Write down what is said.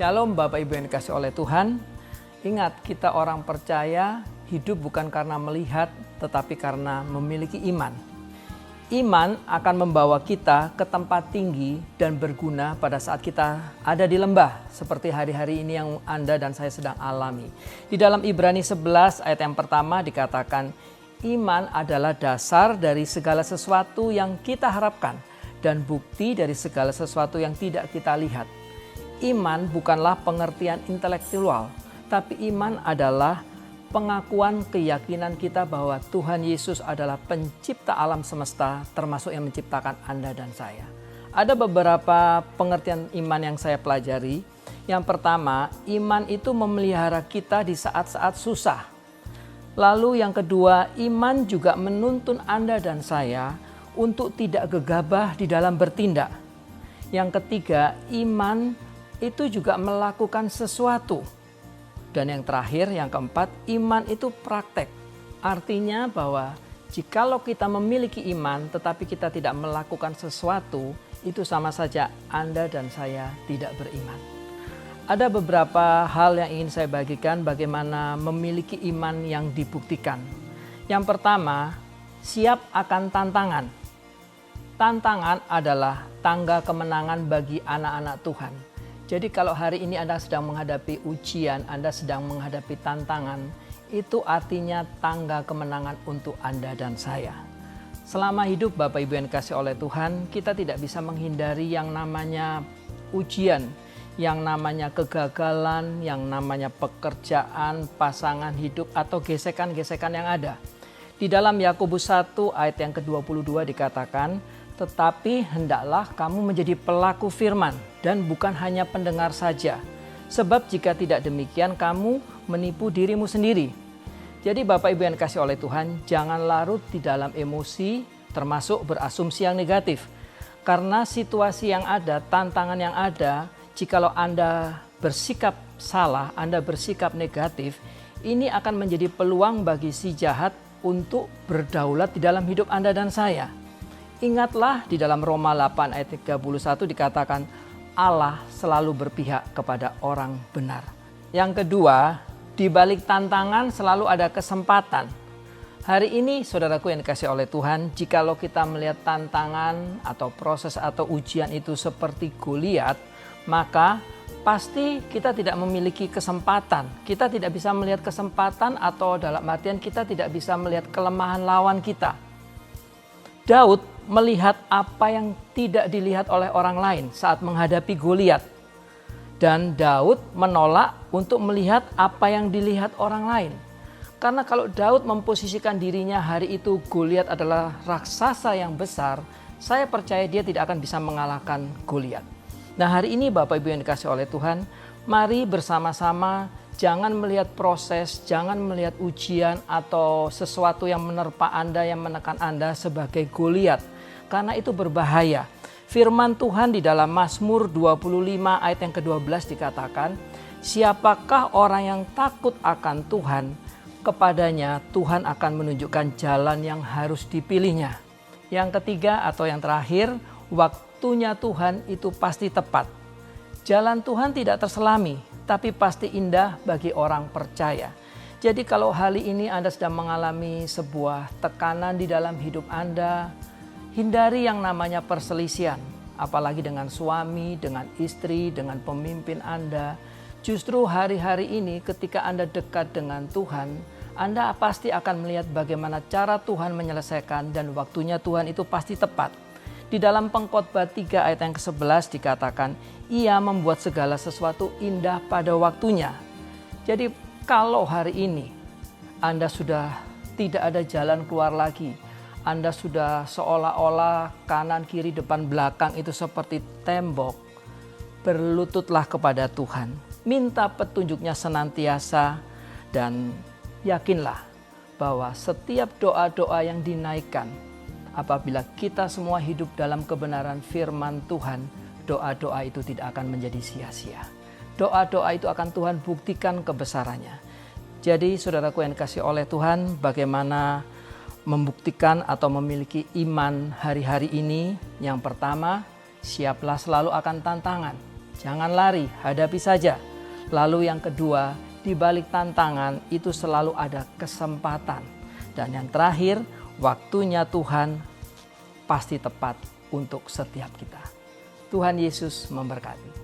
Shalom Bapak Ibu yang dikasih oleh Tuhan. Ingat, kita orang percaya hidup bukan karena melihat, tetapi karena memiliki iman. Iman akan membawa kita ke tempat tinggi dan berguna pada saat kita ada di lembah, seperti hari-hari ini yang Anda dan saya sedang alami. Di dalam Ibrani 11 ayat yang pertama dikatakan, iman adalah dasar dari segala sesuatu yang kita harapkan dan bukti dari segala sesuatu yang tidak kita lihat. Iman bukanlah pengertian intelektual, tapi iman adalah pengakuan keyakinan kita bahwa Tuhan Yesus adalah pencipta alam semesta, termasuk yang menciptakan Anda dan saya. Ada beberapa pengertian iman yang saya pelajari. Yang pertama, iman itu memelihara kita di saat-saat susah. Lalu yang kedua, iman juga menuntun Anda dan saya untuk tidak gegabah di dalam bertindak. Yang ketiga, iman itu juga melakukan sesuatu. Dan yang terakhir, yang keempat, iman itu praktek. Artinya bahwa jikalau kita memiliki iman tetapi kita tidak melakukan sesuatu, itu sama saja Anda dan saya tidak beriman. Ada beberapa hal yang ingin saya bagikan bagaimana memiliki iman yang dibuktikan. Yang pertama, siap akan tantangan. Tantangan adalah tangga kemenangan bagi anak-anak Tuhan. Jadi kalau hari ini Anda sedang menghadapi ujian, Anda sedang menghadapi tantangan, itu artinya tangga kemenangan untuk Anda dan saya. Selama hidup Bapak Ibu yang dikasih oleh Tuhan, kita tidak bisa menghindari yang namanya ujian, yang namanya kegagalan, yang namanya pekerjaan, pasangan hidup, atau gesekan-gesekan yang ada. Di dalam Yakobus 1 ayat yang ke-22 dikatakan, tetapi hendaklah kamu menjadi pelaku firman dan bukan hanya pendengar saja. Sebab jika tidak demikian kamu menipu dirimu sendiri. Jadi Bapak Ibu yang dikasih oleh Tuhan, jangan larut di dalam emosi termasuk berasumsi yang negatif. Karena situasi yang ada, tantangan yang ada, jikalau Anda bersikap salah, Anda bersikap negatif, ini akan menjadi peluang bagi si jahat untuk berdaulat di dalam hidup Anda dan saya. Ingatlah di dalam Roma 8 ayat 31 dikatakan Allah selalu berpihak kepada orang benar. Yang kedua, di balik tantangan selalu ada kesempatan. Hari ini saudaraku yang dikasih oleh Tuhan, jikalau kita melihat tantangan atau proses atau ujian itu seperti Goliat, maka pasti kita tidak memiliki kesempatan. Kita tidak bisa melihat kesempatan atau dalam artian kita tidak bisa melihat kelemahan lawan kita. Daud melihat apa yang tidak dilihat oleh orang lain saat menghadapi Goliat. Dan Daud menolak untuk melihat apa yang dilihat orang lain. Karena kalau Daud memposisikan dirinya hari itu Goliat adalah raksasa yang besar, saya percaya dia tidak akan bisa mengalahkan Goliat. Nah hari ini Bapak Ibu yang dikasih oleh Tuhan, mari bersama-sama jangan melihat proses, jangan melihat ujian atau sesuatu yang menerpa Anda, yang menekan Anda sebagai Goliat. Karena itu berbahaya. Firman Tuhan di dalam Mazmur 25 ayat yang ke-12 dikatakan, siapakah orang yang takut akan Tuhan, kepadanya Tuhan akan menunjukkan jalan yang harus dipilihnya. Yang ketiga atau yang terakhir, waktunya Tuhan itu pasti tepat. Jalan Tuhan tidak terselami, tapi pasti indah bagi orang percaya. Jadi kalau hari ini Anda sedang mengalami sebuah tekanan di dalam hidup Anda, hindari yang namanya perselisihan, apalagi dengan suami, dengan istri, dengan pemimpin Anda. Justru hari-hari ini ketika Anda dekat dengan Tuhan, Anda pasti akan melihat bagaimana cara Tuhan menyelesaikan dan waktunya Tuhan itu pasti tepat. Di dalam Pengkhotbah 3 ayat yang ke-11 dikatakan, ia membuat segala sesuatu indah pada waktunya. Jadi kalau hari ini Anda sudah tidak ada jalan keluar lagi, Anda sudah seolah-olah kanan, kiri, depan, belakang itu seperti tembok, berlututlah kepada Tuhan. Minta petunjuknya senantiasa dan yakinlah bahwa setiap doa-doa yang dinaikkan, apabila kita semua hidup dalam kebenaran firman Tuhan, doa-doa itu tidak akan menjadi sia-sia. Doa-doa itu akan Tuhan buktikan kebesarannya. Jadi saudaraku yang dikasih oleh Tuhan, bagaimana membuktikan atau memiliki iman hari-hari ini? Yang pertama, siaplah selalu akan tantangan. Jangan lari, hadapi saja. Lalu yang kedua, di balik tantangan itu selalu ada kesempatan. Dan yang terakhir, waktunya Tuhan pasti tepat untuk setiap kita. Tuhan Yesus memberkati.